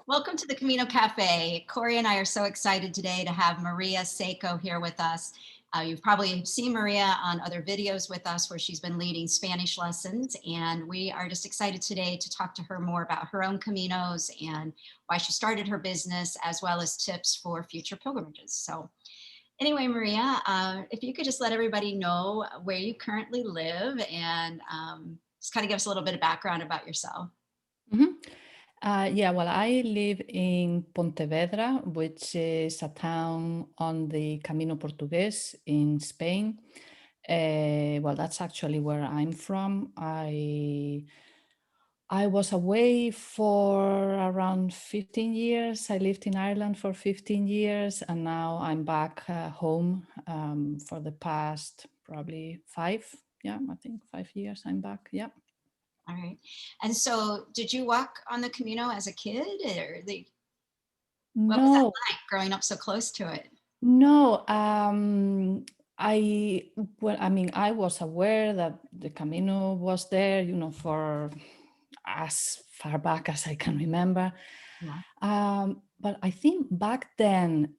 Welcome to the Camino Cafe. Corey and I are so excited today to have Maria Seco here with us. You've probably seen Maria on other videos with us where she's been leading Spanish lessons, and we are just excited today to talk to her more about her own Caminos and why she started her business, as well as tips for future pilgrimages. So anyway, Maria, if you could just let everybody know where you currently live and just kind of give us a little bit of background about yourself. Mhm. Yeah, well, I live in Pontevedra, which is a town on the Camino Portuguese in Spain. Well, that's actually where I'm from. I was away for around 15 years. I lived in Ireland for 15 years, and now I'm back home for the past probably five. Yeah, I think 5 years I'm back. Yeah. All right. And so did you walk on the Camino as a kid what was that No, like growing up so close to it? No, I well, I mean, I was aware that the Camino was there, for as far back as I can remember. Yeah. But I think back then,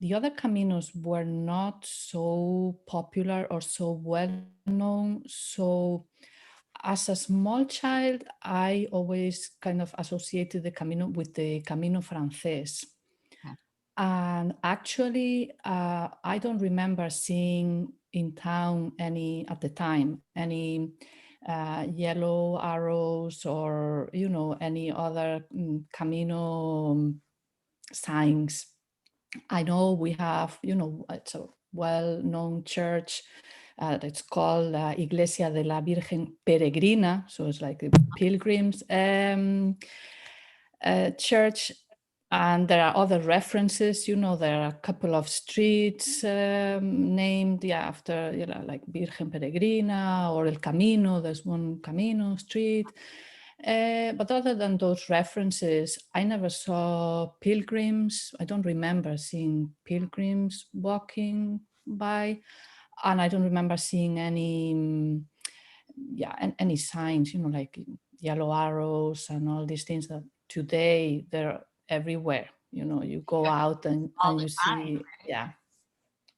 the other Caminos were not so popular or so well known. So, as a small child, I always kind of associated the Camino with the Camino Frances. Okay. And actually, I don't remember seeing in town at the time, any yellow arrows or, any other Camino signs. I know we have, it's a well-known church. It's called Iglesia de la Virgen Peregrina. So it's like a pilgrims church. And there are other references, there are a couple of streets named after, like Virgen Peregrina or El Camino. There's one Camino street. But other than those references, I never saw pilgrims. I don't remember seeing pilgrims walking by. And I don't remember seeing any signs, like yellow arrows and all these things that today they're everywhere. You go Yeah. out All and the you time, see, right? yeah.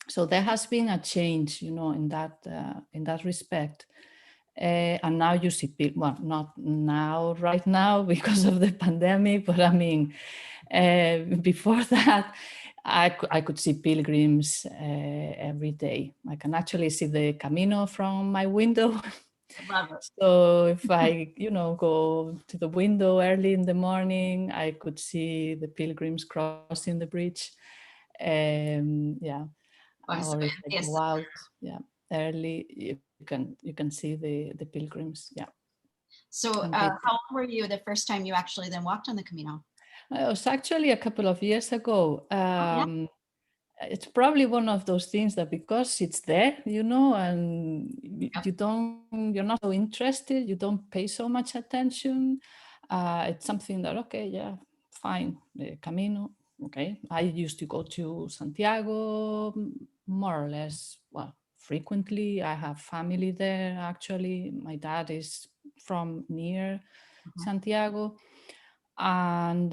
So there has been a change, in that respect. And now you see people, well, not now, right now, because of the pandemic, but I mean, before that, I could see pilgrims every day. I can actually see the Camino from my window. I love it. So if I, go to the window early in the morning, I could see the pilgrims crossing the bridge. Yeah, Oh, so or if I yes. go out, yeah, early, you can see the pilgrims, yeah, So and they. how old were you the first time you actually then walked on the Camino? It was actually a couple of years ago. Oh, yeah. It's probably one of those things that because it's there, and Yep. you're not so interested, you don't pay so much attention. It's something that, okay, yeah, fine, the Camino, okay. I used to go to Santiago more or less, well, frequently. I have family there, actually. My dad is from near Mhm. Santiago. And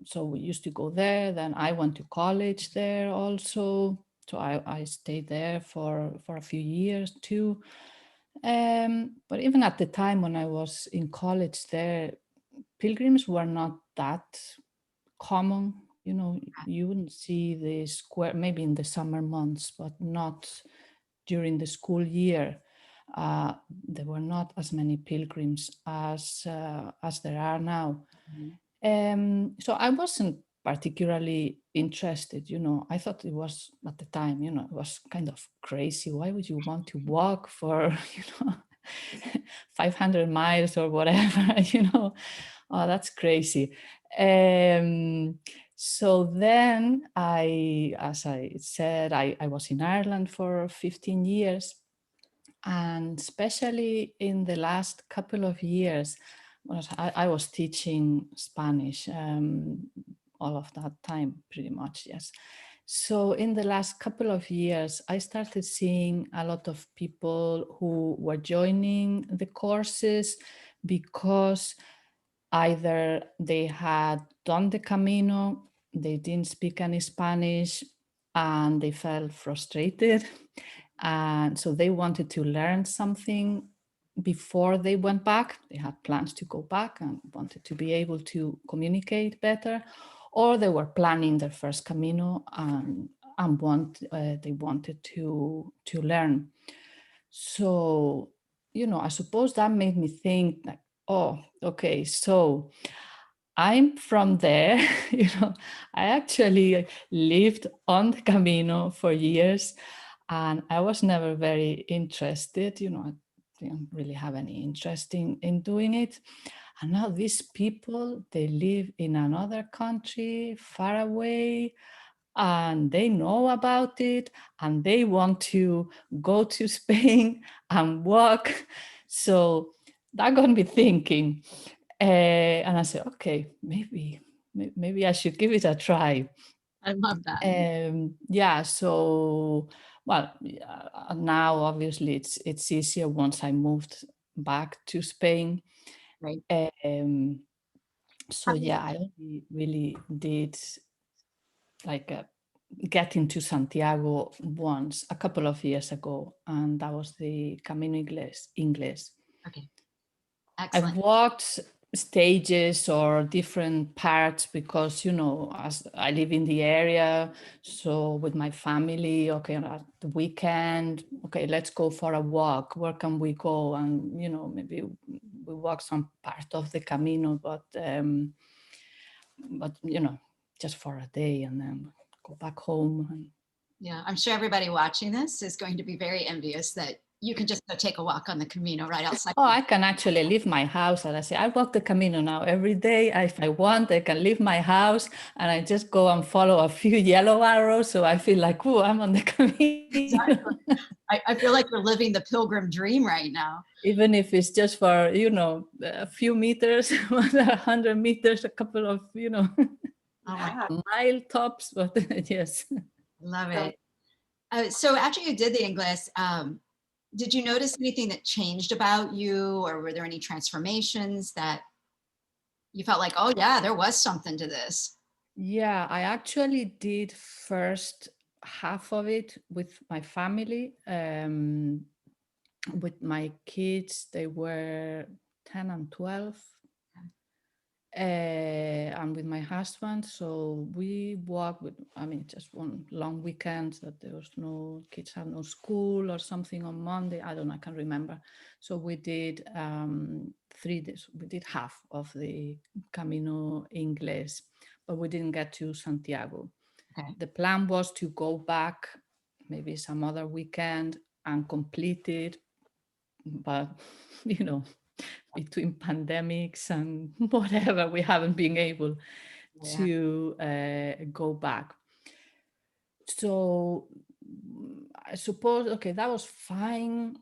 so we used to go there. Then I went to college there also. So I stayed there for a few years too. But even at the time when I was in college there, pilgrims were not that common. You wouldn't see the square, maybe in the summer months, but not during the school year. There were not as many pilgrims as there are now. Mhm. So I wasn't particularly interested. I thought it was at the time, it was kind of crazy. Why would you want to walk for, 500 miles or whatever, Oh, that's crazy. So then as I said, I was in Ireland for 15 years. And especially in the last couple of years, I was teaching Spanish all of that time, pretty much, yes. So in the last couple of years, I started seeing a lot of people who were joining the courses because either they had done the Camino, they didn't speak any Spanish, and they felt frustrated. And so they wanted to learn something before they went back. They had plans to go back and wanted to be able to communicate better, or they were planning their first Camino and they wanted to learn. So, I suppose that made me think like, oh, okay, so I'm from there. I actually lived on the Camino for years, and I was never very interested. I didn't really have any interest in doing it. And now these people, they live in another country far away, and they know about it, and they want to go to Spain and walk. So that got me thinking. And I said, okay, maybe I should give it a try. I love that. Yeah, so now obviously it's easier once I moved back to Spain. Right. Um, so Have you- yeah, I only really did like get into Santiago once a couple of years ago, and that was the Camino Inglés. Okay, I've excellent. walked stages or different parts because, as I live in the area, so with my family, okay, at the weekend, okay, let's go for a walk. Where can we go? And, maybe we walk some part of the Camino, but just for a day and then go back home. And Yeah, I'm sure everybody watching this is going to be very envious that you can just go take a walk on the Camino right outside. oh, I can actually leave my house. And I say, I walk the Camino now every day. If I want, I can leave my house and I just go and follow a few yellow arrows. So I feel like, oh, I'm on the Camino. Exactly. I feel like you're living the pilgrim dream right now. Even if it's just for, a few meters, 100 meters, a couple of, Oh my God, mile tops. But yes. love it. So after you did the English, did you notice anything that changed about you, or were there any transformations that you felt like, oh yeah, there was something to this? Yeah, I actually did first half of it with my family. With my kids, they were 10 and 12. And with my husband, so we walked with, just one long weekend that there was no kids had no school or something on Monday. I don't know, I can't remember. So we did 3 days. We did half of the Camino Inglés, but we didn't get to Santiago. Okay. The plan was to go back maybe some other weekend and complete it, but between pandemics and whatever, we haven't been able Yeah. to go back. So I suppose, okay, that was fine,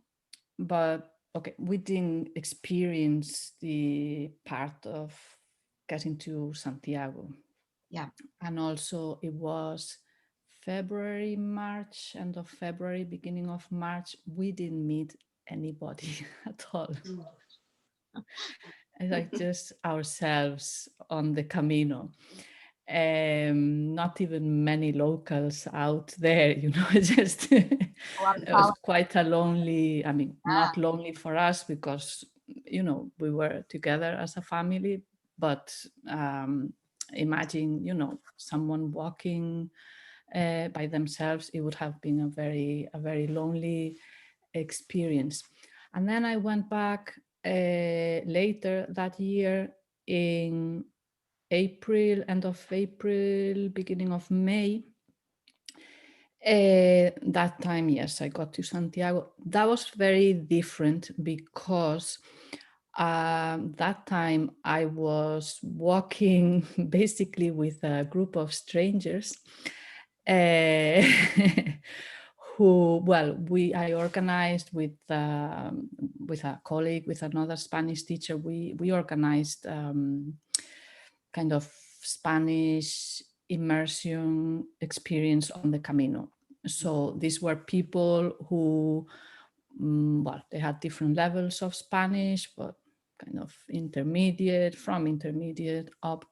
but okay, we didn't experience the part of getting to Santiago. Yeah. And also it was February, March, end of February, beginning of March. We didn't meet anybody at all. It's like just ourselves on the Camino. Not even many locals out there, just it A lot of was follow- quite a lonely, not lonely for us because, we were together as a family, but imagine, someone walking by themselves, it would have been a very lonely experience. And then I went back later that year in April, end of April, beginning of May. That time, yes, I got to Santiago. That was very different because that time I was walking basically with a group of strangers uh, who, well, I organized with a colleague, with another Spanish teacher. We organized kind of Spanish immersion experience on the Camino. So these were people who, well, they had different levels of Spanish, but kind of intermediate, from intermediate up,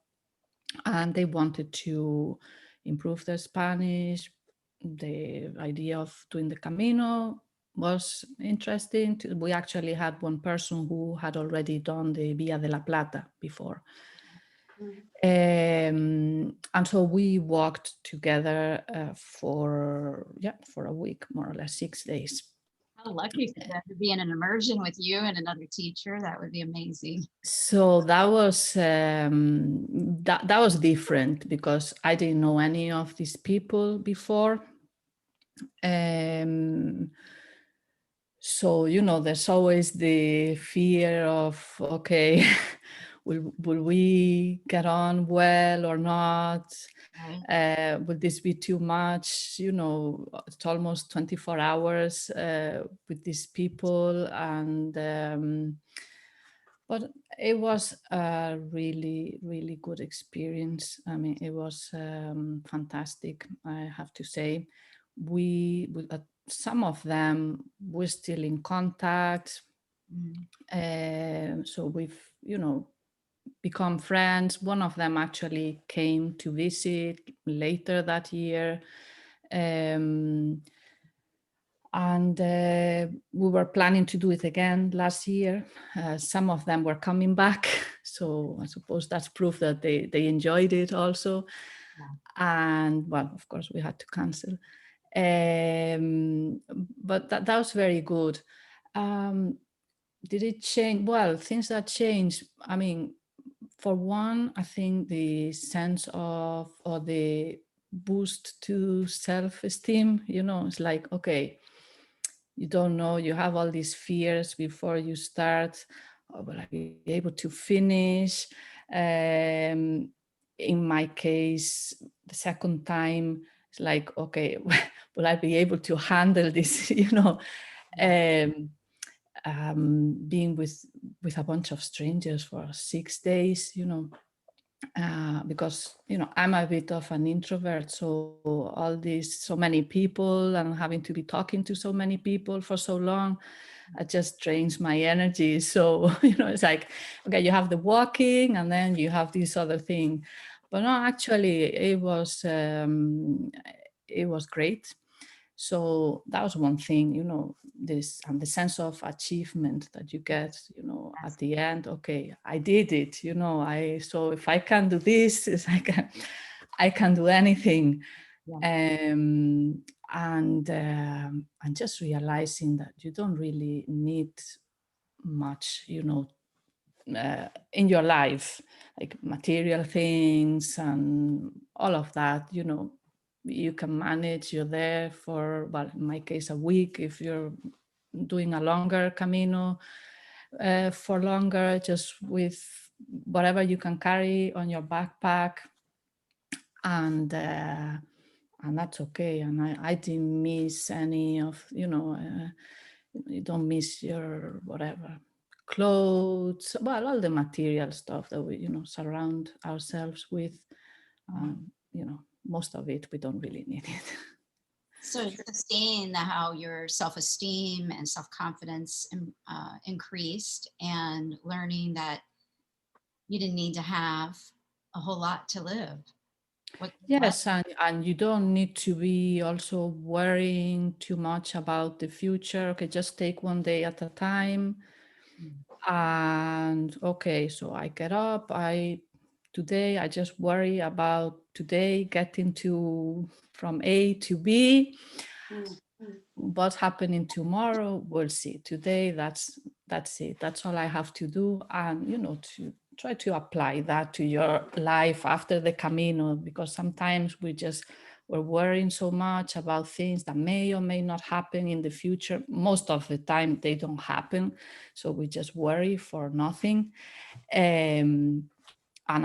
and they wanted to improve their Spanish. The idea of doing the Camino was interesting. We actually had one person who had already done the Via de la Plata before. And so we walked together for a week, more or less 6 days. How lucky for them to be in an immersion with you and another teacher. That would be amazing. So that was that was different because I didn't know any of these people before. So, there's always the fear of, okay, will we get on well or not? Right. Will this be too much? It's almost 24 hours with these people. But it was a really, really good experience. I mean, it was fantastic, I have to say. Some of them we're still in contact. So we've, become friends. One of them actually came to visit later that year. And we were planning to do it again last year. Some of them were coming back. So I suppose that's proof that they enjoyed it also. Yeah. And well, of course, we had to cancel. But that was very good. Did it change? Well, things that changed. I mean, for one, I think the sense of, or the boost to self-esteem, it's like, okay, you don't know, you have all these fears before you start. Oh, will I be able to finish? In my case, the second time, it's like, okay, will I be able to handle this? Being with a bunch of strangers for 6 days, because I'm a bit of an introvert, so all these so many people and having to be talking to so many people for so long, it just drains my energy. So it's like, okay, you have the walking and then you have this other thing, but no, actually it was great. So that was one thing, this, and the sense of achievement that you get, at the end. Okay, I did it, so if I can do this, I can do anything. Yeah. And just realizing that you don't really need much, in your life, like material things and all of that, you can manage. You're there for, well, in my case, a week. If you're doing a longer Camino, for longer, just with whatever you can carry on your backpack, and that's okay. And I didn't miss any of, you don't miss your whatever clothes, well, all the material stuff that we, surround ourselves with. Most of it, we don't really need it. So seeing how your self-esteem and self-confidence increased, and learning that you didn't need to have a whole lot to live. Yes, and you don't need to be also worrying too much about the future. Okay, just take one day at a time. And okay, so I get up, today I just worry about today, getting from A to B. What's happening tomorrow, we'll see. Today, that's it. That's all I have to do. And to try to apply that to your life after the Camino, because sometimes we're worrying so much about things that may or may not happen in the future. Most of the time they don't happen, so we just worry for nothing. And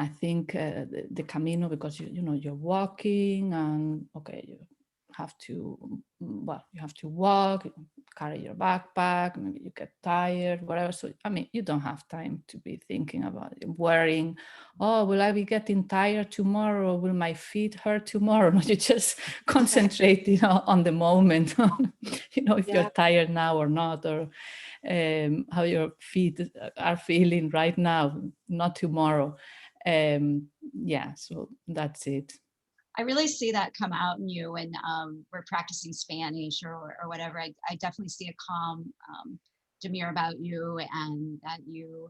I think the Camino, because you're walking, and okay, you have to, well, you have to walk, carry your backpack, maybe you get tired, whatever. So, I mean, you don't have time to be thinking about it, worrying, oh, will I be getting tired tomorrow? Will my feet hurt tomorrow? No, you just concentrate, you know, on the moment, you know, if you're tired now or not, or how your feet are feeling right now, not tomorrow. Yeah, so that's it. I really see that come out in you when we're practicing Spanish or whatever. I definitely see a calm demeanor about you, and that you,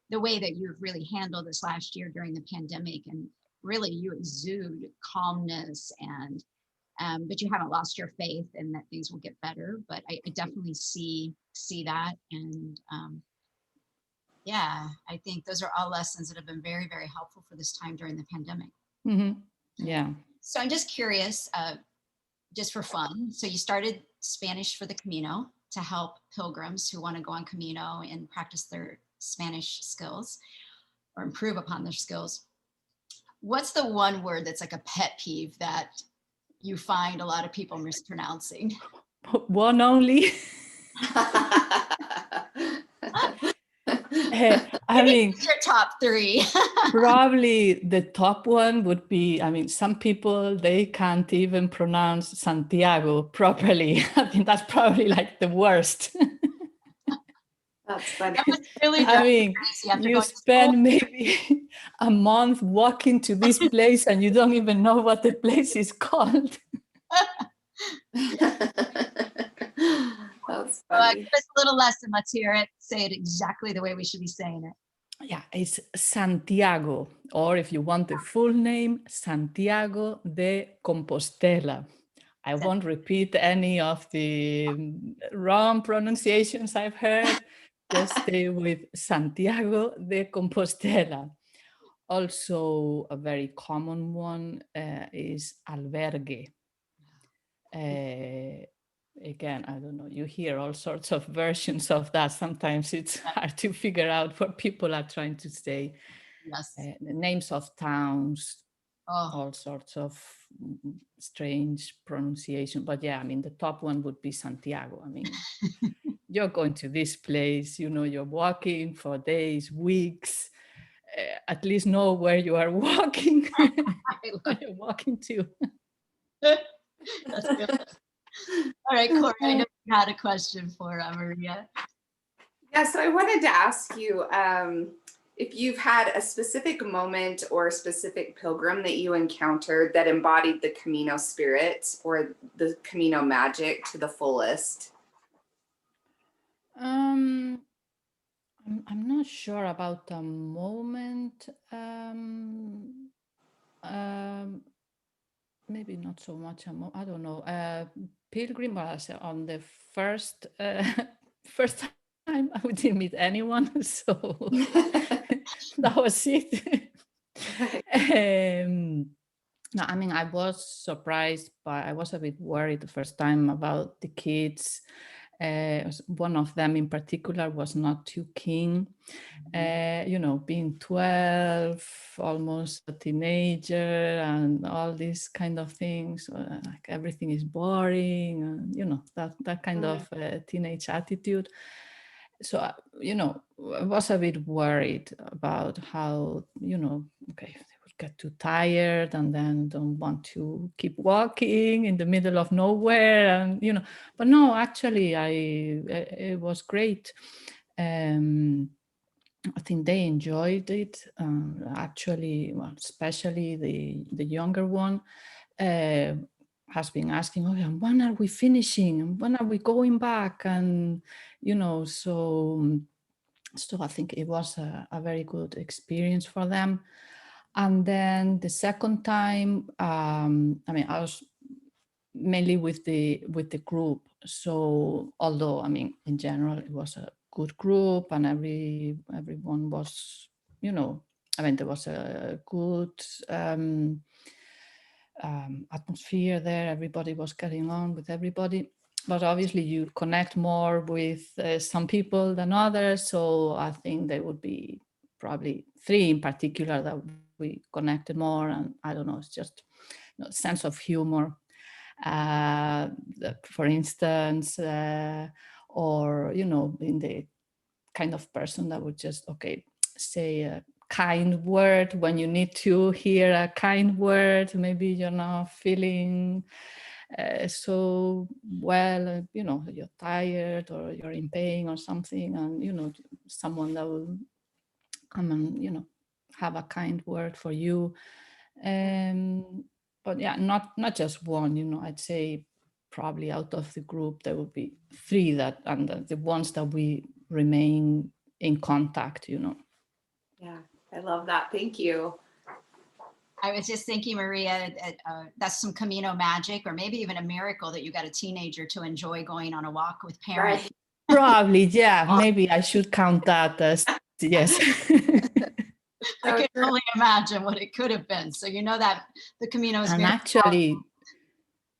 the way that you've really handled this last year during the pandemic, and really you exude calmness, and but you haven't lost your faith and that things will get better. But I definitely see that, and yeah, I think those are all lessons that have been very, very helpful for this time during the pandemic. Mm-hmm. Yeah. So I'm just curious, just for fun. So you started Spanish for the Camino to help pilgrims who want to go on Camino and practice their Spanish skills or improve upon their skills. What's the one word that's like a pet peeve that you find a lot of people mispronouncing? One only. I mean, your top three. probably the top one would be, I mean, some people, they can't even pronounce Santiago properly. I think that's probably like the worst. That's funny. That was really I mean, you spend maybe a month walking to this place and you don't even know what the place is called. That's funny. Give us a little lesson. Let's hear it. Say it exactly the way we should be saying it. Yeah, it's Santiago, or if you want the full name, Santiago de Compostela. I won't repeat any of the wrong pronunciations I've heard. Just stay with Santiago de Compostela. Also, a very common one is albergue. Again, I don't know, you hear all sorts of versions of that. Sometimes it's hard to figure out what people are trying to say. Yes. The names of towns, all sorts of strange pronunciation. But yeah, I mean, the top one would be Santiago. I mean, you're going to this place, you know, you're walking for days, weeks, at least know where you are walking, where you're walking to. That's good. All right, Corey, I know you had a question for Maria. Yeah, so I wanted to ask you if you've had a specific moment or a specific pilgrim that you encountered that embodied the Camino spirit or the Camino magic to the fullest. I'm not sure about a moment. Maybe not so much. I don't know. Pilgrim was on the first first time I didn't meet anyone, so that was it. No, I mean, I was surprised, but I was a bit worried the first time about the kids. One of them in particular was not too keen. You know, being 12, almost a teenager, and all these kind of things, like everything is boring, and you know, that kind of teenage attitude. So, you know, I was a bit worried about how, you know, okay, they would get too tired and then don't want to keep walking in the middle of nowhere, and you know, but no, actually, it was great. I think they enjoyed it. Actually, well, especially the younger one has been asking, "Oh, and when are we finishing? When are we going back?" And you know, so I think it was a very good experience for them. And then the second time, I mean, I was mainly with the group. So although, I mean, in general, it was a good group and everyone was, you know, I mean, there was a good atmosphere there. Everybody was getting on with everybody. But obviously you connect more with some people than others. So I think there would be probably 3 in particular that we connected more. And I don't know, it's just, you know, sense of humor. For instance, or, you know, in the kind of person that would just, okay, say a kind word when you need to hear a kind word. Maybe you're not feeling so well, you know, you're tired or you're in pain or something, and, you know, someone that will come and, you know, have a kind word for you. But yeah, not just one, you know, I'd say probably out of the group, there will be 3 that, and the ones that we remain in contact, you know. Yeah, I love that. Thank you. I was just thinking, Maria, that's some Camino magic, or maybe even a miracle that you got a teenager to enjoy going on a walk with parents. Right. Probably, yeah, maybe I should count that as, yes. I can only imagine what it could have been. So you know that the Camino is And very actually,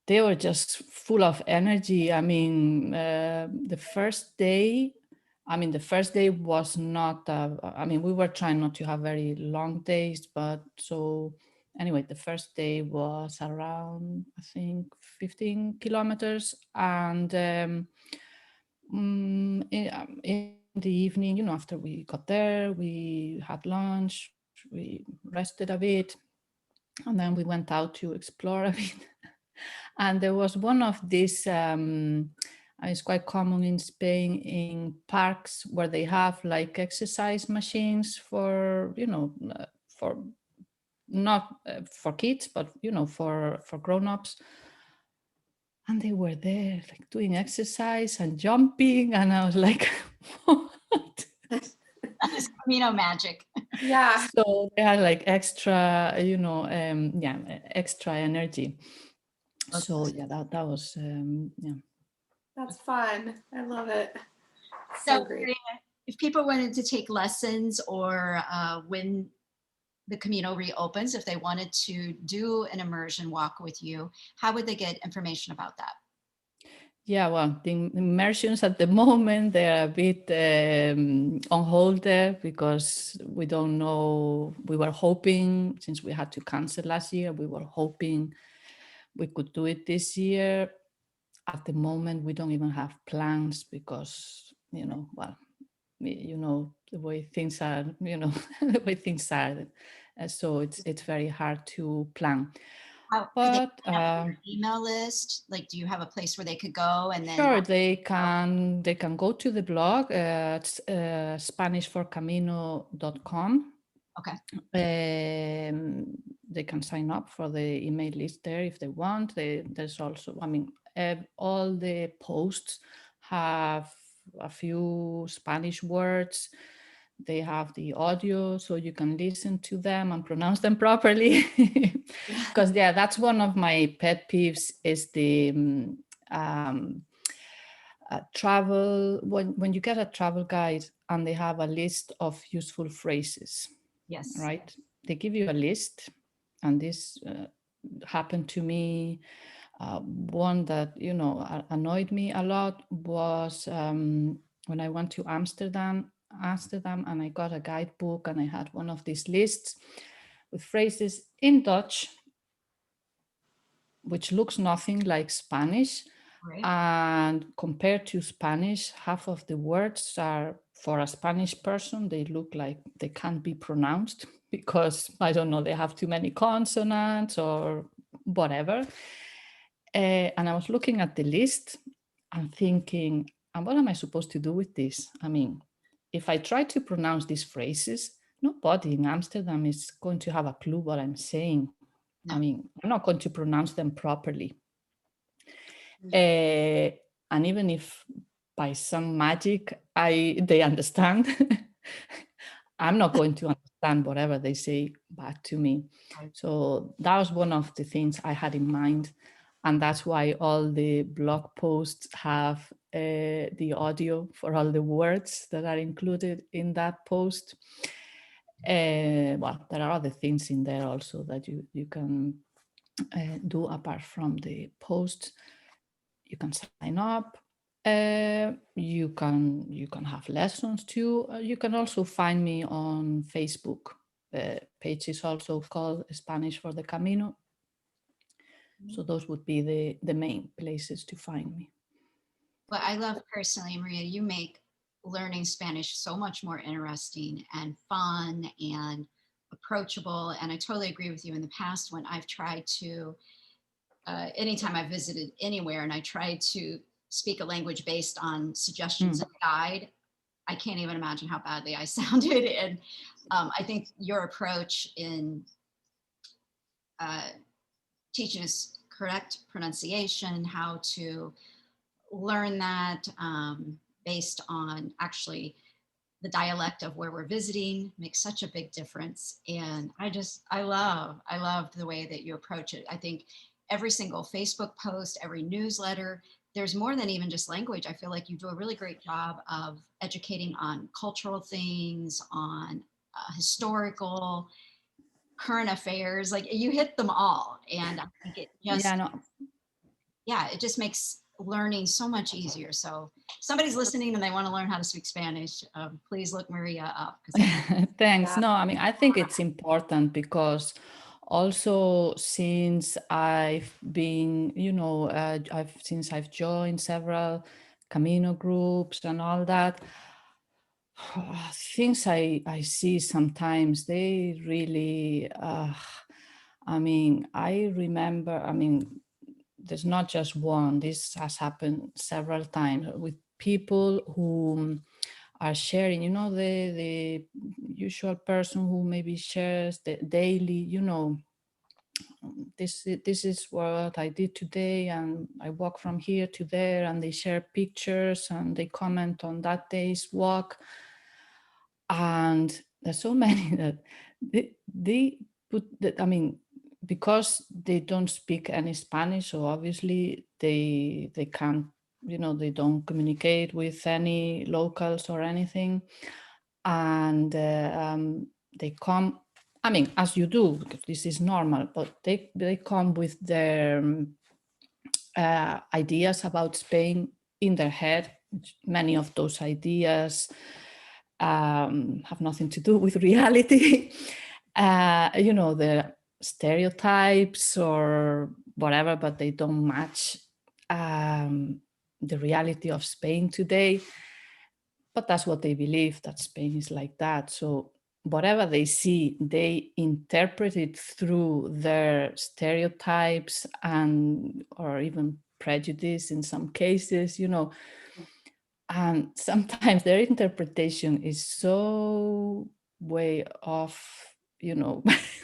they were just full of energy. I mean, the first day was not, I mean, we were trying not to have very long days, but so anyway, the first day was around, I think, 15 kilometers. And in the evening, you know, after we got there, we had lunch, we rested a bit, and then we went out to explore a bit. And there was one of these, it's quite common in Spain, in parks where they have like exercise machines for, you know, for not for kids, but, you know, for grown-ups. And they were there like doing exercise and jumping. And I was like, what? That is Camino magic. Yeah. So they had like extra, you know, extra energy. So yeah, that was, yeah. That's fun. I love it. So great. Maria, if people wanted to take lessons, or when the Camino reopens, if they wanted to do an immersion walk with you, how would they get information about that? Yeah, well, the immersions at the moment, they're a bit on hold there, because we don't know. We were hoping, since we had to cancel last year, we were hoping we could do it this year. At the moment, we don't even have plans, because, you know, well, you know, the way things are, you know, the way things are. So it's very hard to plan. How, But email list, like, do you have a place where they could go and then? sure, they can go to the blog at SpanishForCamino.com. Okay. They can sign up for the email list there if they want. There's also, I mean, all the posts have a few Spanish words. They have the audio, so you can listen to them and pronounce them properly. Because yeah, that's one of my pet peeves, is the travel, when you get a travel guide and they have a list of useful phrases. Yes. Right? They give you a list, and this happened to me. One that, you know, annoyed me a lot was when I went to Amsterdam, and I got a guidebook, and I had one of these lists with phrases in Dutch, which looks nothing like Spanish. Right. And compared to Spanish, half of the words are, for a Spanish person, they look like they can't be pronounced, because, I don't know, they have too many consonants or whatever. And I was looking at the list and thinking, and what am I supposed to do with this? I mean, if I try to pronounce these phrases, nobody in Amsterdam is going to have a clue what I'm saying. No. I mean, I'm not going to pronounce them properly. And even if by some magic they understand, I'm not going to understand whatever they say back to me. Right. So that was one of the things I had in mind. And that's why all the blog posts have the audio for all the words that are included in that post. Well, there are other things in there also that you can do apart from the post. You can sign up. You can have lessons too. You can also find me on Facebook. The page is also called Spanish for the Camino. So those would be the main places to find me. But I love personally, Maria, you make learning Spanish so much more interesting and fun and approachable. And I totally agree with you. In the past, when I've tried to, anytime I've visited anywhere and I tried to speak a language based on suggestions of a guide, I can't even imagine how badly I sounded. And I think your approach in teaching us correct pronunciation, how to learn that based on actually the dialect of where we're visiting makes such a big difference. And I love the way that you approach it. I think every single Facebook post, every newsletter, there's more than even just language. I feel like you do a really great job of educating on cultural things, on historical, current affairs. Like you hit them all. And I think it just, Yeah, no, it just makes learning so much easier. So if somebody's listening and they want to learn how to speak Spanish, please look Maria up. thanks. Yeah. No, I mean, I think it's important because also since I've been, since I've joined several Camino groups and all that, things I see sometimes, they really, I remember, there's not just one, this has happened several times with people who are sharing, the usual person who maybe shares the daily, this is what I did today and I walk from here to there, and they share pictures and they comment on that day's walk. And there's so many that they put that, because they don't speak any Spanish, so obviously they can't, they don't communicate with any locals or anything. And they come, as you do, because this is normal, but they come with their ideas about Spain in their head. Many of those ideas have nothing to do with reality. The stereotypes or whatever, but they don't match the reality of Spain today. But that's what they believe, that Spain is like that. So whatever they see, they interpret it through their stereotypes and or even prejudice in some cases, and sometimes their interpretation is so way off,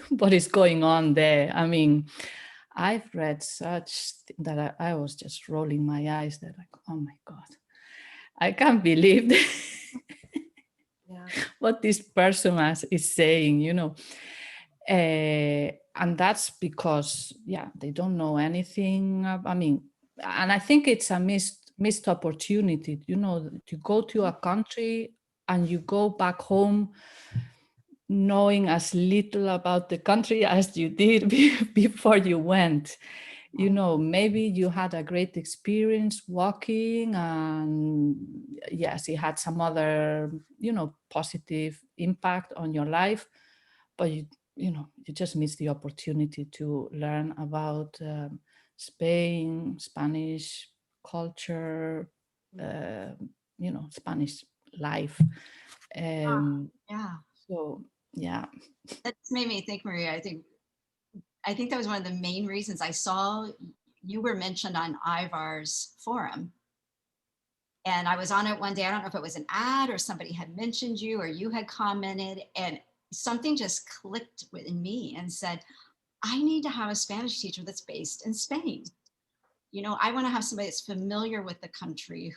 what is going on there. I've read such that I was just rolling my eyes. That like, oh my God, I can't believe what this person is saying, and that's because, they don't know anything. And I think it's a missed opportunity, to go to a country and you go back home knowing as little about the country as you did before you went. Maybe you had a great experience walking, and yes, it had some other, positive impact on your life, but you just miss the opportunity to learn about Spain, Spanish culture, Spanish life. Yeah. So yeah. That's made me think, Maria. I think that was one of the main reasons I saw you were mentioned on Ivar's forum. And I was on it one day. I don't know if it was an ad or somebody had mentioned you or you had commented, and something just clicked within me and said, I need to have a Spanish teacher that's based in Spain. I want to have somebody that's familiar with the country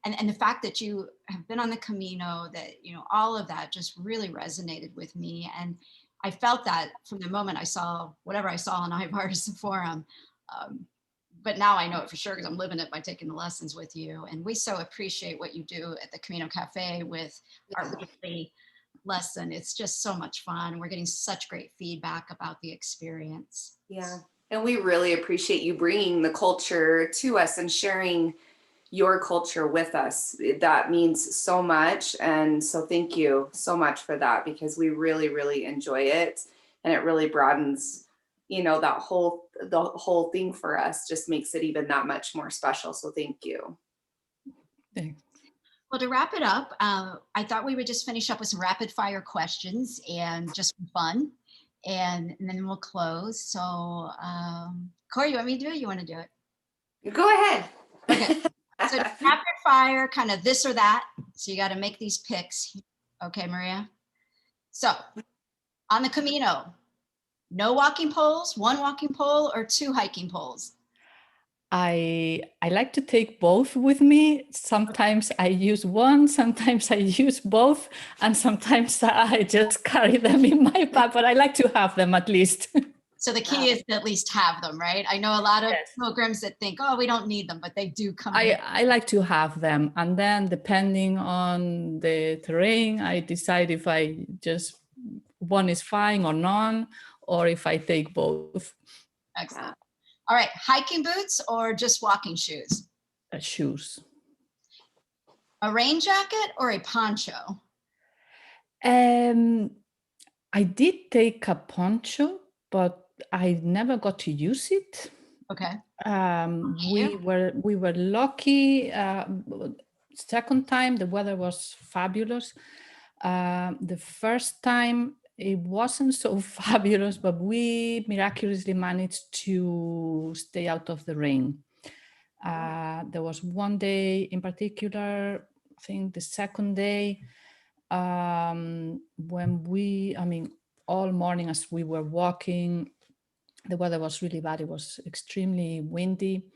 and the fact that you have been on the Camino, that, all of that just really resonated with me. And I felt that from the moment I saw whatever I saw on Ivar's forum. But now I know it for sure because I'm living it by taking the lessons with you. And we so appreciate what you do at the Camino Cafe with our weekly lesson. It's just so much fun. We're getting such great feedback about the experience. Yeah. And we really appreciate you bringing the culture to us and sharing your culture with us. That means so much. And so thank you so much for that, because we really, really enjoy it. And it really broadens you know, the whole thing for us just makes it even that much more special. So thank you. Thanks. Well, to wrap it up, I thought we would just finish up with some rapid fire questions and just for fun, and then we'll close. So, Corey, you want me to do it? You want to do it? Go ahead. Okay. So rapid fire, kind of this or that. So you got to make these picks. Okay, Maria. So on the Camino, no walking poles, one walking pole, or two hiking poles? I like to take both with me. Sometimes I use one, sometimes I use both, and sometimes I just carry them in my bag, but I like to have them at least. So the key is to at least have them, right? I know a lot of Yes. pilgrims that think, oh, we don't need them, but they do come in. I like to have them. And then depending on the terrain, I decide if I just one is fine or none, or if I take both. Excellent. All right, hiking boots or just walking shoes? Shoes. A rain jacket or a poncho? I did take a poncho, but I never got to use it. Okay. We were lucky. Second time the weather was fabulous. The first time it wasn't so fabulous, but we miraculously managed to stay out of the rain. There was one day in particular, I think the second day, when all morning as we were walking, the weather was really bad. It was extremely windy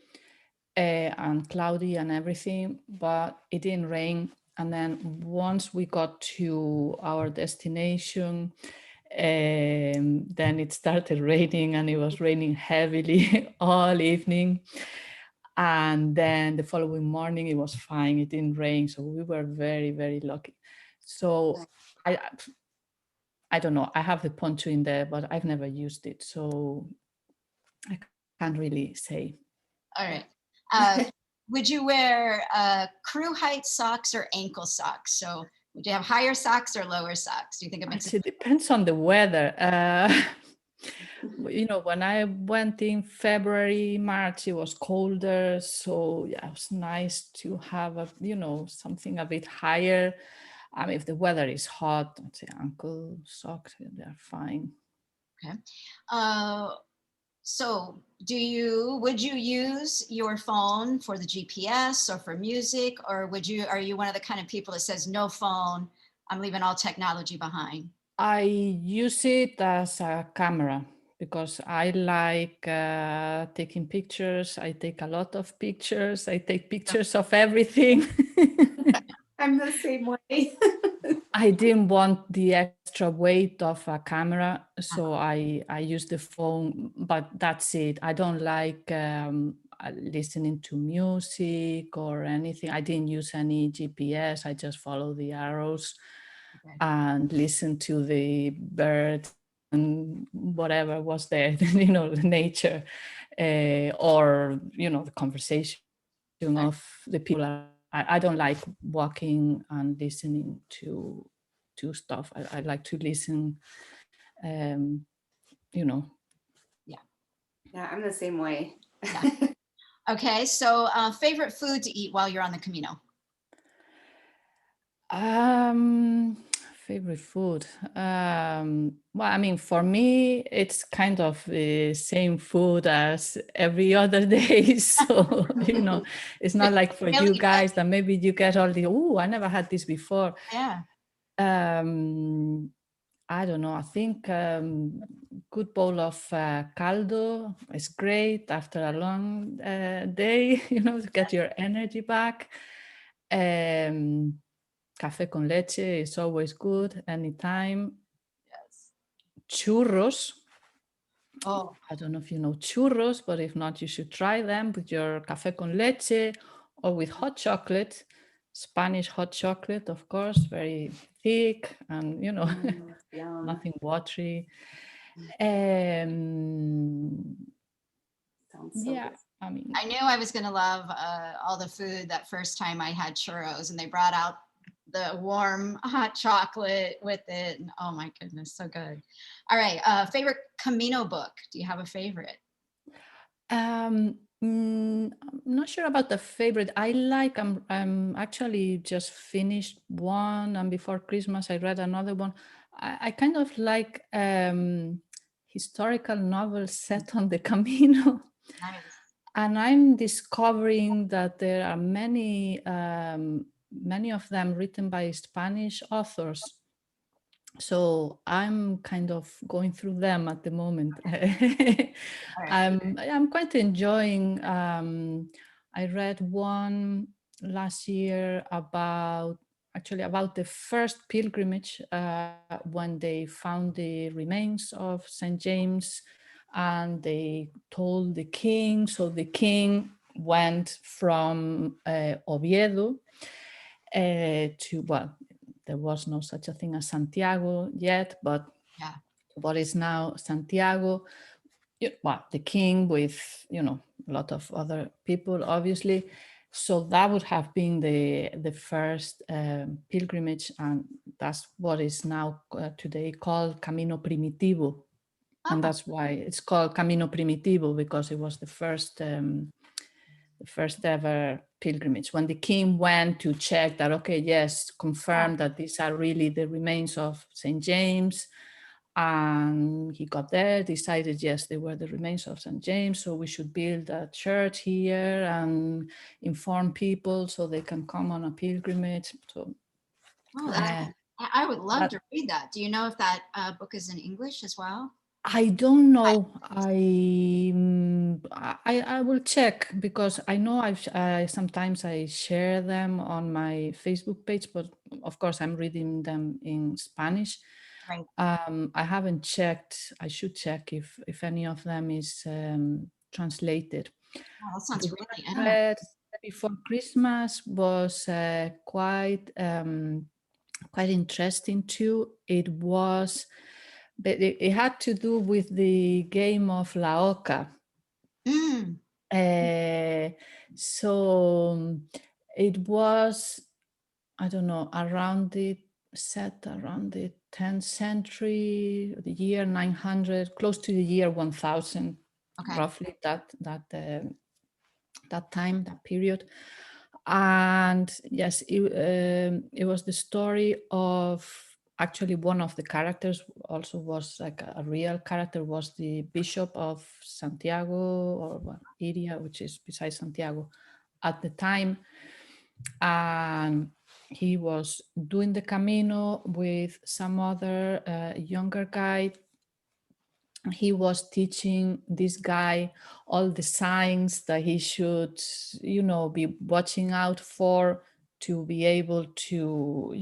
and cloudy and everything, but it didn't rain. And then once we got to our destination, then it started raining, and it was raining heavily all evening. And then the following morning it was fine, it didn't rain, so we were very, very lucky. So I don't know, I have the poncho in there, but I've never used it, so I can't really say. All right. Would you wear crew height socks or ankle socks? So would you have higher socks or lower socks? Do you think it makes It depends on the weather. You know, when I went in February, March, it was colder. So yeah, it was nice to have something a bit higher. I mean, if the weather is hot, I'd say ankle socks, they're fine. Okay. So would you use your phone for the GPS or for music, or are you one of the kind of people that says no phone, I'm leaving all technology behind? I use it as a camera because I like taking pictures. I take a lot of pictures. I take pictures of everything. I'm the same way. I didn't want the extra weight of a camera, so I use the phone, but that's it. I don't like listening to music or anything. I didn't use any GPS. I just follow the arrows and listen to the birds and whatever was there, the nature, or, the conversation of the people. I don't like walking and listening to stuff. I like to listen, Yeah. Yeah, I'm the same way. Yeah. Okay, so favorite food to eat while you're on the Camino? Favorite food. Well, I mean, for me, it's kind of the same food as every other day. So, it's not like for you guys that maybe you get all the, I never had this before. Yeah. I don't know. I think good bowl of caldo is great after a long day, to get your energy back. Café con leche is always good anytime. Yes. Churros. Oh. I don't know if you know churros, but if not, you should try them with your café con leche or with hot chocolate. Spanish hot chocolate, of course, very thick and, nothing watery. Sounds so Yeah, good. I mean, I knew I was going to love all the food that first time I had churros, and they brought out the warm hot chocolate with it. And, oh my goodness, so good. All right, favorite Camino book. Do you have a favorite? I'm not sure about the favorite. I'm actually just finished one, and before Christmas I read another one. I kind of like historical novels set on the Camino. Nice. And I'm discovering that there are many of them written by Spanish authors. So I'm kind of going through them at the moment. All right. I'm quite enjoying. I read one last year about the first pilgrimage when they found the remains of St. James, and they told the king. So the king went from Oviedo to, well, there was no such a thing as Santiago yet, but Yeah. what is now Santiago, well, the king with, a lot of other people, obviously. So that would have been the first pilgrimage, and that's what is now today called Camino Primitivo. And Oh, that's why it's called Camino Primitivo, because it was the first ever pilgrimage, when the king went to check that, okay, yes, confirm that these are really the remains of St. James. And he got there, decided, yes, they were the remains of St. James, so we should build a church here and inform people so they can come on a pilgrimage. So oh, I would love that, to read that. Do you know if that book is in English as well? I don't know. I will check, because I know sometimes I share them on my Facebook page, but of course I'm reading them in Spanish. Right. I haven't checked. I should check if any of them is translated. Oh, that sounds The one really I interesting. read before Christmas was quite interesting too. It had to do with the game of La Oca. Mm, So it was, I don't know, set around the 10th century, the year 900, close to the year 1000, okay. roughly that time, that period. And yes, it was the story of, actually one of the characters also was like a real character, was the Bishop of Santiago, or Iria, which is beside Santiago at the time. And he was doing the Camino with some other younger guy. He was teaching this guy all the signs that he should, be watching out for, to be able to,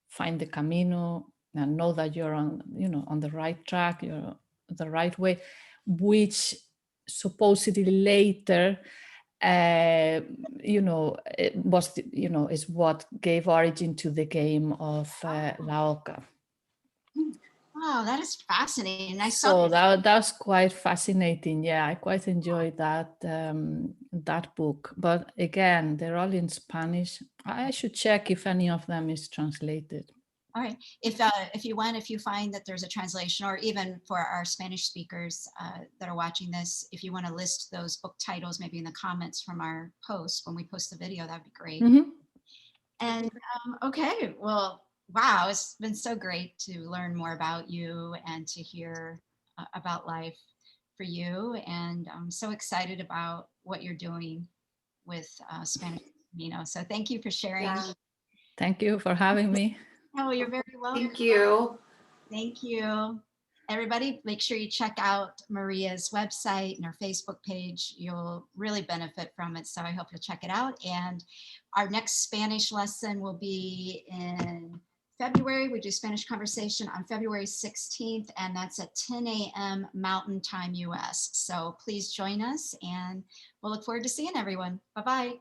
find the Camino and know that you're on the right track, you're the right way, which supposedly later, it was, is what gave origin to the game of La Oca. Oh, that is fascinating. I saw So that's quite fascinating. Yeah, I quite enjoyed that book. But again, they're all in Spanish. I should check if any of them is translated. All right. If you find that there's a translation, or even for our Spanish speakers that are watching this, if you want to list those book titles, maybe in the comments from our post when we post the video, that'd be great. Mm-hmm. And okay, well, wow, it's been so great to learn more about you and to hear about life for you. And I'm so excited about what you're doing with Spanish Camino. So thank you for sharing. Yeah. Thank you for having me. Oh, you're very welcome. Thank you. Thank you. Everybody, make sure you check out Maria's website and her Facebook page. You'll really benefit from it. So I hope you'll check it out. And our next Spanish lesson will be in February. We do Spanish conversation on February 16th, and that's at 10 a.m. Mountain Time US. So please join us, and we'll look forward to seeing everyone. Bye-bye.